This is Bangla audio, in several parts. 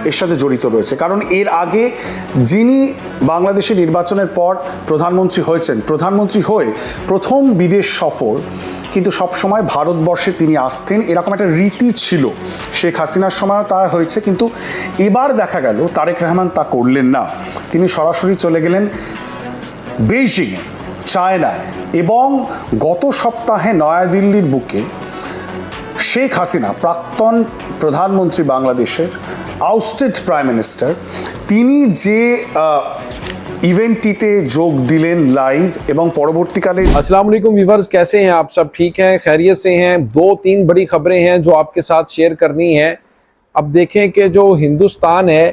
এর সাথে জড়িত রয়েছে, কারণ এর আগে যিনি বাংলাদেশের নির্বাচনের পর প্রধানমন্ত্রী হয়েছেন, প্রধানমন্ত্রী হয়ে প্রথম বিদেশ সফর কিন্তু সবসময় ভারতবর্ষে তিনি আসতেন, এরকম একটা রীতি ছিল। শেখ হাসিনার সময়ও তা হয়েছে, কিন্তু এবার দেখা গেল তারেক রহমান তা করলেন না। তিনি সরাসরি চলে গেলেন বেইজিংয়ে, চায়নায়, এবং গত সপ্তাহে নয়াদিল্লির বুকে শেখ হাসিনা, প্রাক্তন প্রধানমন্ত্রী বাংলাদেশের, আউস্টেড প্রাইম মিনিস্টার, তিনি যে ইভেন্টটিতে যোগ দিলেন লাইভ এবং পরবর্তীকালে। अस्सलाम वालेकुम व्यूअर्स, कैसे हैं आप? सब ठीक हैं, खैरियत से हैं? 2-3 बड़ी खबरें हैं जो आपके साथ शेयर करनी है। अब देखें कि जो हिंदुस्तान है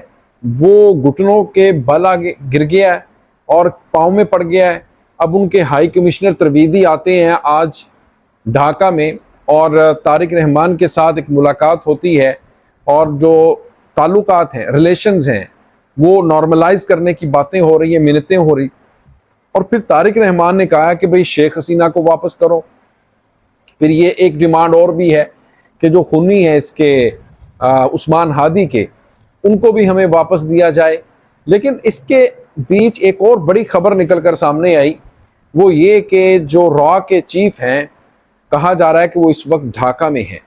वो घुटनों के बल आगे गिर गया है और पाँव में पड़ गया है। अब उनके हाई कमिश्नर त्रिवेदी आते हैं आज ढाका में और तारिक रहमान के साथ एक मुलाकात होती है और जो ताल्लुकात हैं, रिलेशंस हैं, वो नॉर्मलाइज करने की बातें हो रही हैं, मिन्नतें हो रही। और फिर तारिक रहमान ने कहा कि भाई शेख हसीना को वापस करो। फिर ये एक डिमांड और भी है कि जो खूनी है इसके उस्मान हादी के, उनको भी हमें वापस दिया जाए। लेकिन इसके बीच एक और बड़ी खबर निकल कर सामने आई, वो ये कि जो रॉ के चीफ हैं, कहा जा रहा है कि वो इस वक्त ढाका में हैं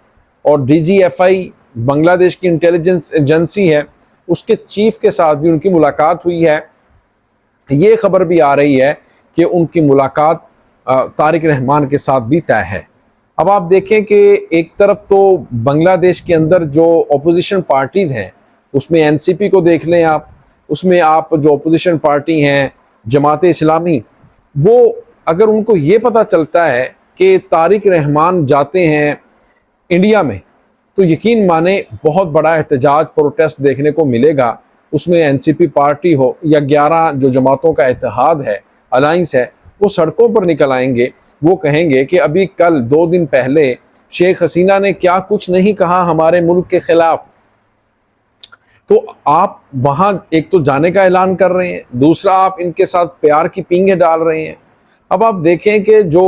और DGFI बांग्लादेश की इंटेलिजेंस एजेंसी है, उसके चीफ के साथ भी उनकी मुलाकात हुई है। ये खबर भी आ रही है कि उनकी मुलाकात तारिक रहमान के साथ भी तय है। अब आप देखें कि एक तरफ तो बांग्लादेश के अंदर जो अपोजिशन पार्टीज़ हैं, उसमें NCP को देख लें आप, उसमें आप जो अपोजिशन पार्टी हैं जमात इस्लामी, वो अगर उनको ये पता चलता है कि तारिक रहमान जाते हैं इंडिया में, तो यकीन माने बहुत बड़ा एहतजाज, प्रोटेस्ट देखने को मिलेगा। उसमें NCP पार्टी हो या 11 जो जमातों का इत्तेहाद है, अलाइंस है, वो सड़कों पर निकल आएंगे। वो कहेंगे कि अभी कल 2 दिन पहले शेख हसीना ने क्या कुछ नहीं कहा हमारे मुल्क के खिलाफ। तो आप वहाँ एक तो जाने का ऐलान कर रहे हैं, दूसरा आप इनके साथ प्यार की पींगे डाल रहे हैं। अब आप देखें कि जो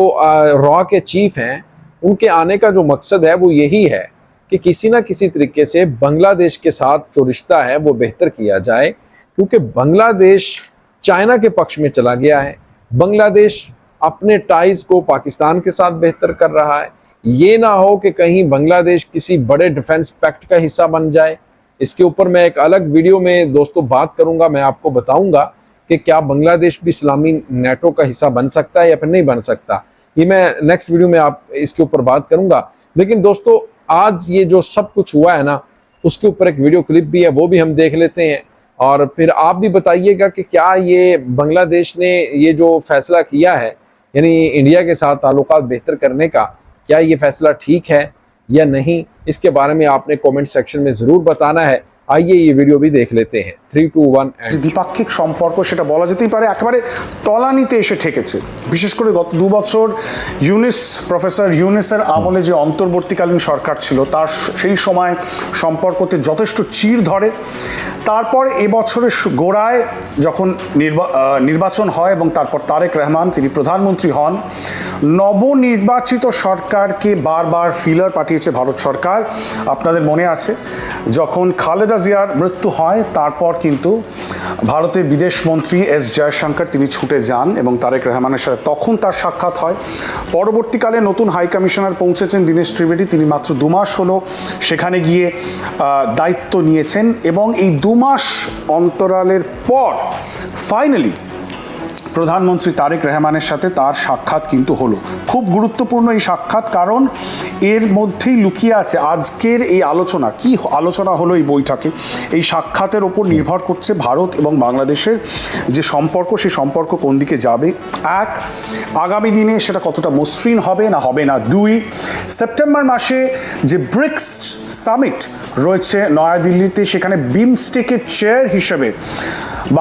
रॉ के चीफ हैं, उनके आने का जो मकसद है वो यही है कि किसी ना किसी तरीके से बांग्लादेश के साथ जो रिश्ता है वो बेहतर किया जाए, क्योंकि बांग्लादेश चाइना के पक्ष में चला गया है। बांग्लादेश अपने टाइज को पाकिस्तान के साथ बेहतर कर रहा है। ये ना हो कि कहीं बांग्लादेश किसी बड़े डिफेंस पैक्ट का हिस्सा बन जाए। इसके ऊपर मैं एक अलग वीडियो में दोस्तों बात करूंगा, मैं आपको बताऊंगा कि क्या बांग्लादेश भी इस्लामी नेटो का हिस्सा बन सकता है या फिर नहीं बन सकता। ये मैं नेक्स्ट वीडियो में आप इसके ऊपर बात करूंगा। लेकिन दोस्तों आज ये जो सब कुछ हुआ है ना, उसके ऊपर एक वीडियो क्लिप भी है, वो भी हम देख लेते हैं और फिर आप भी बताइएगा कि क्या ये बांग्लादेश ने ये जो फैसला किया है, यानी इंडिया के साथ ताल्लुकात बेहतर करने का, क्या ये फैसला ठीक है या नहीं। इसके बारे में आपने कमेंट सेक्शन में ज़रूर बताना है। आइए ये वीडियो भी देख लेते हैं। 3, 2, 1 एंड। দ্বিপাক্ষিক সম্পর্ক সেটা বলা যেতেই পারে একেবারে তলানিতে এসে ঠেকেছে, বিশেষ করে গত 2 বছর প্রফেসর ইউনুসের আমলে যে অন্তর্বর্তীকালীন সরকার ছিল, তার সেই সময় সম্পর্কতে যথেষ্ট চির ধরে। তারপর এবছরের গোড়ায় যখন নির্বাচন হয় এবং তারপর তারেক রহমান তিনি প্রধানমন্ত্রী হন, নবনির্বাচিত সরকারকে বারবার ফিলার পাঠিয়েছে ভারত সরকার। আপনাদের মনে আছে যখন খালেদা জিয়ার মৃত্যু হয়, তারপর কিন্তু ভারতের বিদেশমন্ত্রী S জয়শঙ্কর তিনি ছুটে যান এবং তারেক রহমানের সাথে তখন তার সাক্ষাৎ হয়। পরবর্তীকালে নতুন হাই কমিশনার পৌঁছেছেন দীনেশ ত্রিবেদী, তিনি মাত্র 2 মাস হলো সেখানে গিয়ে দায়িত্ব নিয়েছেন এবং এই 2 মাস অন্তরালের পর ফাইনালি প্রধানমন্ত্রী তারেক রহমানের সাথে তার সাক্ষাৎ কিন্তু হলো। খুব গুরুত্বপূর্ণ এই সাক্ষাৎ, কারণ এর মধ্যেই লুকিয়ে আছে আজকের এই আলোচনা। কি আলোচনা হলো এই বৈঠকে, এই সাক্ষাতের ওপর নির্ভর করছে ভারত এবং বাংলাদেশের যে সম্পর্ক, সেই সম্পর্ক কোন দিকে যাবে। 1, আগামী দিনে সেটা কতটা মসৃণ হবে না হবে না। 2, সেপ্টেম্বর মাসে যে ব্রিক্স সামিট রয়েছে নয়াদিল্লিতে, সেখানে বিমস্টেকের চেয়ার হিসেবে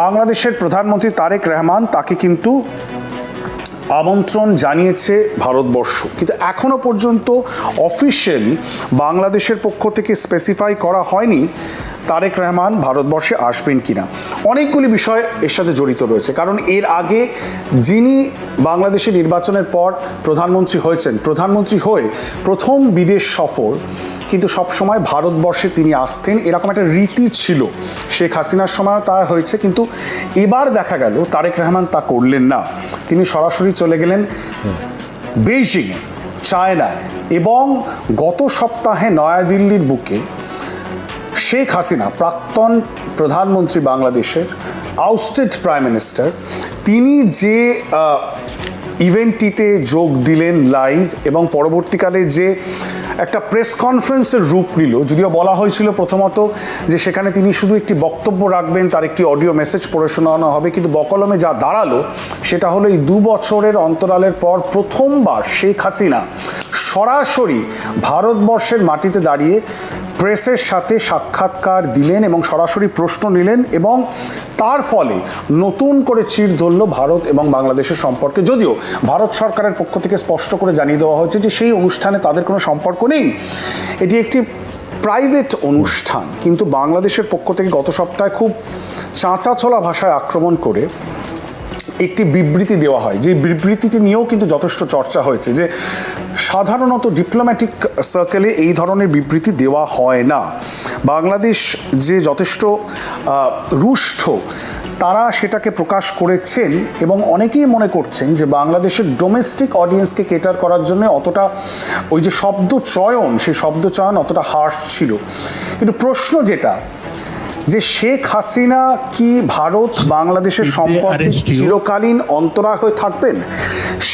বাংলাদেশের প্রধানমন্ত্রী তারেক রহমান, তাকে কিন্তু আমন্ত্রণ জানিয়েছে ভারতবর্ষ, কিন্তু এখনো পর্যন্ত অফিশিয়ালি বাংলাদেশের পক্ষ থেকে স্পেসিফাই করা হয়নি তারেক রহমান ভারতবর্ষে আসবেন কিনা। অনেকগুলি বিষয় এর সাথে জড়িত রয়েছে, কারণ এর আগে যিনি বাংলাদেশের নির্বাচনের পর প্রধানমন্ত্রী হয়েছেন, প্রধানমন্ত্রী হয়ে প্রথম বিদেশ সফর কিন্তু সবসময় ভারতবর্ষে তিনি আসতেন, এরকম একটা রীতি ছিল। শেখ হাসিনার সময়ও তা হয়েছে, কিন্তু এবার দেখা গেল তারেক রহমান তা করলেন না। তিনি সরাসরি চলে গেলেন বেইজিংয়ে, চায়নায়, এবং গত সপ্তাহে নয়াদিল্লির বুকে শেখ হাসিনা, প্রাক্তন প্রধানমন্ত্রী বাংলাদেশের, আউস্টেড প্রাইম মিনিস্টার, তিনি যে ইভেন্টটিতে যোগ দিলেন লাইভ, এবং পরবর্তীকালে যে একটা প্রেস কনফারেন্সের রূপ নিল, যদিও বলা হয়েছিল প্রথমত যে সেখানে তিনি শুধু একটি বক্তব্য রাখবেন, তার একটি অডিও মেসেজ পড়ে শোনানো হবে, কিন্তু বকলমে যা দাঁড়ালো সেটা হলো এই 2 বছরের অন্তরালের পর প্রথমবার শেখ হাসিনা সরাসরি ভারতবর্ষের মাটিতে দাঁড়িয়ে প্রেসের সাথে সাক্ষাৎকার দিলেন এবং সরাসরি প্রশ্ন নিলেন, এবং তার ফলে নতুন করে চির ধরল ভারত এবং বাংলাদেশের সম্পর্কে। যদিও ভারত সরকারের পক্ষ থেকে স্পষ্ট করে জানিয়ে দেওয়া হয়েছে যে সেই অনুষ্ঠানে তাদের কোনো সম্পর্ক নেই, এটি একটি প্রাইভেট অনুষ্ঠান। কিন্তু বাংলাদেশের পক্ষ থেকে গত সপ্তাহে খুব চাঁচাছোলা ভাষায় আক্রমণ করে একটি বিবৃতি দেওয়া হয়, যে বিবৃতিটি নিয়েও কিন্তু যথেষ্ট চর্চা হয়েছে, যে সাধারণত ডিপ্লোম্যাটিক সার্কেলে এই ধরনের বিবৃতি দেওয়া হয় না। বাংলাদেশ যে যথেষ্ট রুষ্ট, তারা সেটাকে প্রকাশ করেছেন, এবং অনেকেই মনে করছেন যে বাংলাদেশের ডোমেস্টিক অডিয়েন্সকে কেটার করার জন্য অতটা ওই যে শব্দচয়ন, সেই শব্দচয়ন অতটা হার্শ ছিল। কিন্তু প্রশ্ন যেটা, যে শেখ হাসিনা কি ভারত বাংলাদেশের সম্পর্কে চিরকালীন অন্তরায় হয়ে থাকবেন?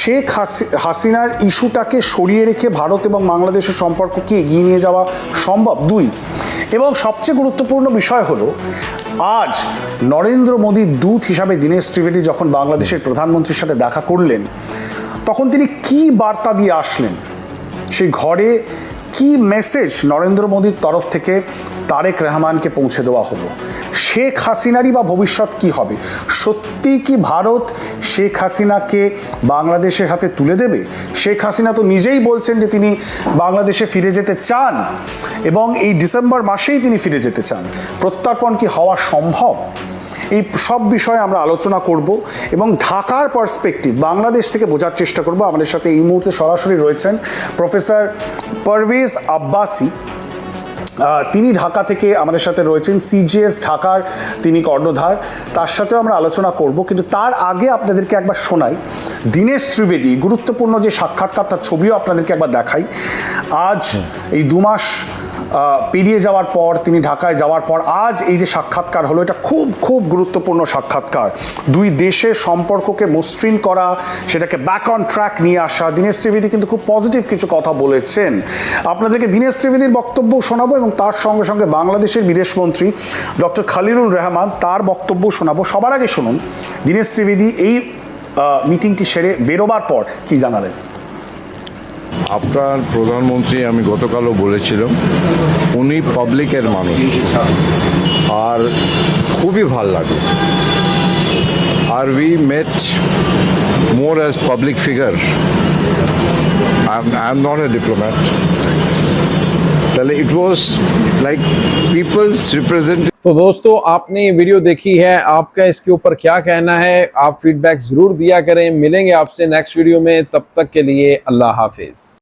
শেখ হাসিনার ইস্যুটাকে সরিয়ে রেখে ভারত এবং বাংলাদেশের সম্পর্ক কি এগিয়ে নিয়ে যাওয়া সম্ভব? 2, এবং সবচেয়ে গুরুত্বপূর্ণ বিষয় হলো, আজ নরেন্দ্র মোদীর দূত হিসাবে দীনেশ ত্রিবেদী যখন বাংলাদেশের প্রধানমন্ত্রীর সাথে দেখা করলেন, তখন তিনি কি বার্তা দিয়ে আসলেন? সেই ঘরে কি মেসেজ নরেন্দ্র মোদীর তরফ থেকে তারেক রহমানকে পৌঁছে দেওয়া হলো? শেখ হাসিনারই বা ভবিষ্যৎ কি হবে? সত্যি কি ভারত শেখ হাসিনাকে বাংলাদেশের হাতে তুলে দেবে? শেখ হাসিনা তো নিজেই বলছেন যে তিনি বাংলাদেশে ফিরে যেতে চান, এবং এই ডিসেম্বর মাসেই তিনি ফিরে যেতে চান। প্রত্যর্পণ কি হওয়া সম্ভব? এই সব বিষয়ে আমরা আলোচনা করব, এবং ঢাকার পার্সপেক্টিভ বাংলাদেশ থেকে বোঝার চেষ্টা করব। আমাদের সাথে এই মুহূর্তে সরাসরি রয়েছেন প্রফেসর পারভেজ আব্বাসি, তিনি ঢাকা থেকে আমাদের সাথে রয়েছেন। সিজিএস ঢাকার তিনি কর্ণধার, তার সাথেও আমরা আলোচনা করব। কিন্তু তার আগে আপনাদেরকে একবার শোনাই দীনেশ ত্রিবেদী গুরুত্বপূর্ণ যে সাক্ষাৎকার, তার ছবিও আপনাদেরকে একবার দেখাই। আজ এই 2 মাস পেরিয়ে যাওয়ার পর, তিনি ঢাকায় যাওয়ার পর আজ এই যে সাক্ষাৎকার হলো, এটা খুব খুব গুরুত্বপূর্ণ সাক্ষাৎকার। 2 দেশের সম্পর্ককে মসৃণ করা, সেটাকে ব্যাক অন ট্র্যাক নিয়ে আসা। দীনেশ ত্রিবেদী কিন্তু খুব পজিটিভ কিছু কথা বলেছেন। আপনাদেরকে দীনেশ ত্রিবেদীর বক্তব্য শোনাবো, এবং তার সঙ্গে সঙ্গে বাংলাদেশের বিদেশমন্ত্রী ডক্টর খলিলুর রহমান, তার বক্তব্য শোনাবো। সবার আগে শুনুন দীনেশ ত্রিবেদী এই মিটিংটি সেরে বেরোবার পর কি জানালেন। আপনার প্রধানমন্ত্রী, আমি গতকালও বলেছিলাম, উনি পাবলিকের মানুষ, আর খুবই ভাল লাগে। আর we met more as public figure. I am not a diplomat. তাহলে it was like people's representative. तो दोस्तों, आपने ये वीडियो देखी है, आपका इसके ऊपर क्या कहना है? आप फीडबैक जरूर दिया करें। मिलेंगे आपसे नेक्स्ट वीडियो में, तब तक के लिए अल्लाह हाफिज।